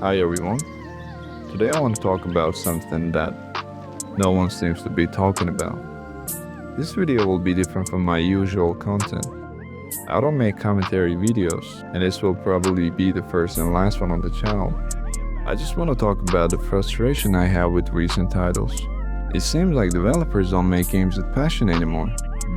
Hi everyone. Today I want to talk about something that no one seems to be talking about. This video will be different from my usual content. I don't make commentary videos, and this will probably be the first and last one on the channel. I just want to talk about the frustration I have with recent titles. It seems like developers don't make games with passion anymore.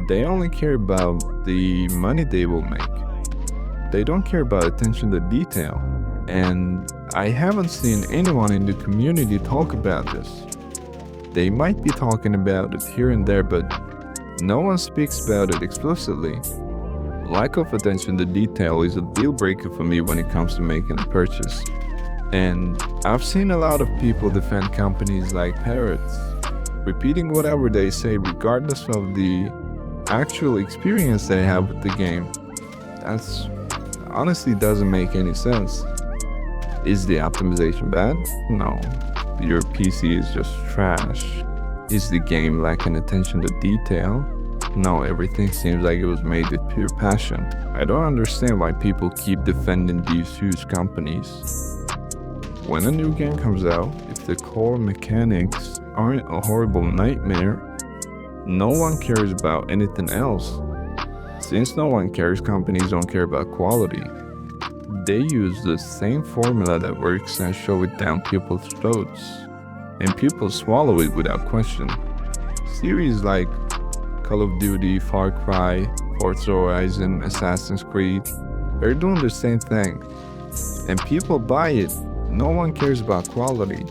They only care about the money they will make. They don't care about attention to detail. And I haven't seen anyone in the community talk about this. They might be talking about it here and there, but no one speaks about it explicitly. Lack of attention to detail is a deal breaker for me when it comes to making a purchase. And I've seen a lot of people defend companies like parrots, repeating whatever they say regardless of the actual experience they have with the game. That's honestly doesn't make any sense. Is the optimization bad? No. Your PC is just trash. Is the game lacking attention to detail? No, everything seems like it was made with pure passion. I don't understand why people keep defending these huge companies. When a new game comes out, if the core mechanics aren't a horrible nightmare, no one cares about anything else. Since no one cares, companies don't care about quality. They use the same formula that works and shove it down people's throats, and people swallow it without question. Series like Call of Duty, Far Cry, Forza Horizon, Assassin's Creed, they're doing the same thing, and people buy it. No one cares about quality.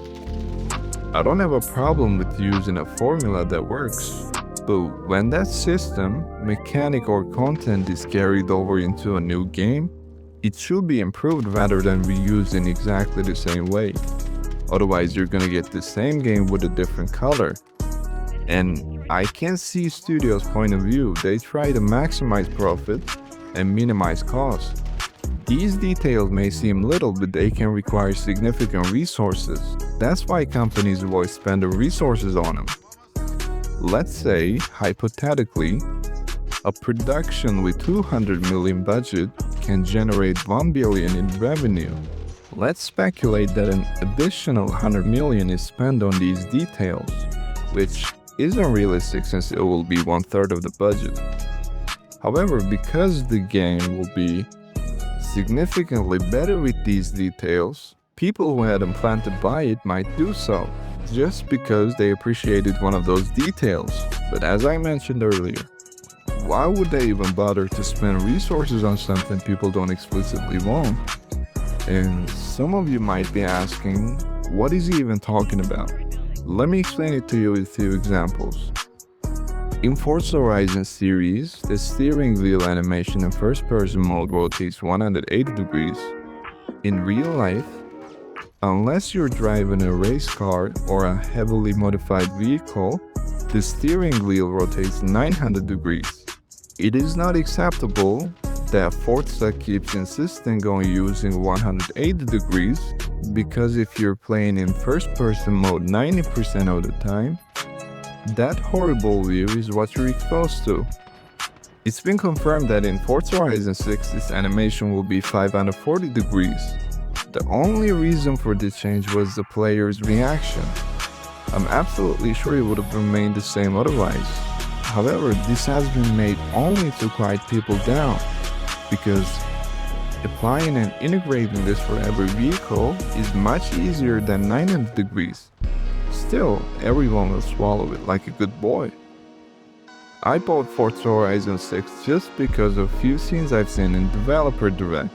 I don't have a problem with using a formula that works, but when that system, mechanic, or content is carried over into a new game, it should be improved rather than reused in exactly the same way. Otherwise, you're gonna get the same game with a different color. And I can see studios' point of view. They try to maximize profit and minimize cost. These details may seem little, but they can require significant resources. That's why companies avoid spending resources on them. Let's say, hypothetically, a production with 200 million budget can generate 1 billion in revenue. Let's speculate that an additional 100 million is spent on these details, which isn't realistic since it will be 1/3 of the budget. However, because the game will be significantly better with these details, people who hadn't planned to buy it might do so, just because they appreciated one of those details. But as I mentioned earlier, why would they even bother to spend resources on something people don't explicitly want? And some of you might be asking, what is he even talking about? Let me explain it to you with a few examples. In Forza Horizon series, the steering wheel animation in first-person mode rotates 180 degrees. In real life, unless you're driving a race car or a heavily modified vehicle, the steering wheel rotates 900 degrees. It is not acceptable that Forza keeps insisting on using 180 degrees, because if you're playing in first-person mode 90% of the time, that horrible view is what you're exposed to. It's been confirmed that in Forza Horizon 6 this animation will be 540 degrees. The only reason for this change was the player's reaction. I'm absolutely sure it would have remained the same otherwise. However, this has been made only to quiet people down, because applying and integrating this for every vehicle is much easier than 900 degrees. Still, everyone will swallow it like a good boy. I bought Forza Horizon 6 just because of a few scenes I've seen in Developer Direct.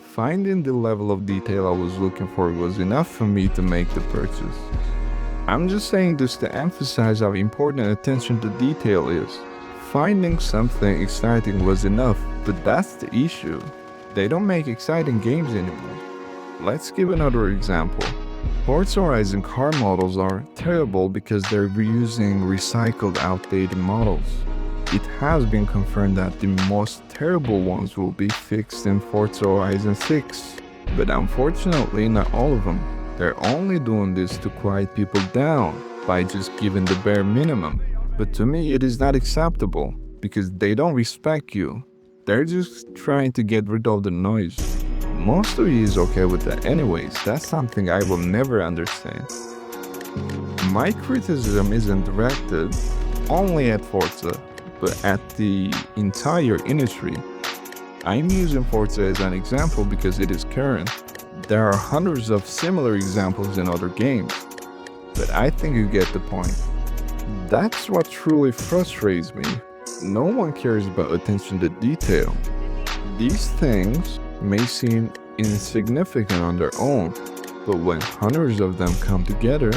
Finding the level of detail I was looking for was enough for me to make the purchase. I'm just saying this to emphasize how important attention to detail is. Finding something exciting was enough, but that's the issue. They don't make exciting games anymore. Let's give another example. Forza Horizon car models are terrible because they're reusing recycled, outdated models. It has been confirmed that the most terrible ones will be fixed in Forza Horizon 6, but unfortunately not all of them. They're only doing this to quiet people down by just giving the bare minimum. But to me, it is not acceptable because they don't respect you. They're just trying to get rid of the noise. Most of you is okay with that anyways. That's something I will never understand. My criticism isn't directed only at Forza, but at the entire industry. I'm using Forza as an example because it is current. There are hundreds of similar examples in other games, but I think you get the point. That's what truly frustrates me. No one cares about attention to detail. These things may seem insignificant on their own, but when hundreds of them come together,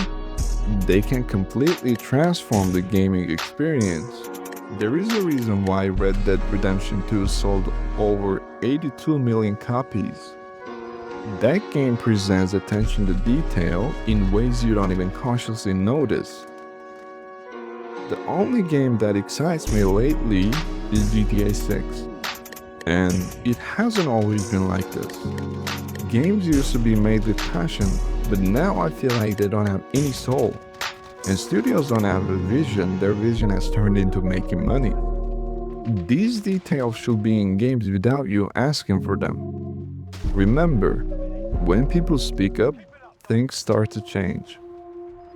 they can completely transform the gaming experience. There is a reason why Red Dead Redemption 2 sold over 82 million copies. That game presents attention to detail in ways you don't even consciously notice. The only game that excites me lately is GTA 6. And it hasn't always been like this. Games used to be made with passion, but now I feel like they don't have any soul. And studios don't have a vision, their vision has turned into making money. These details should be in games without you asking for them. Remember, when people speak up, things start to change.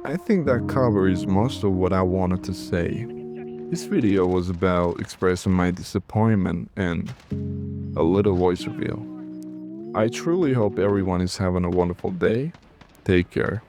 I think that covers most of what I wanted to say. This video was about expressing my disappointment and a little voice reveal. I truly hope everyone is having a wonderful day. Take care.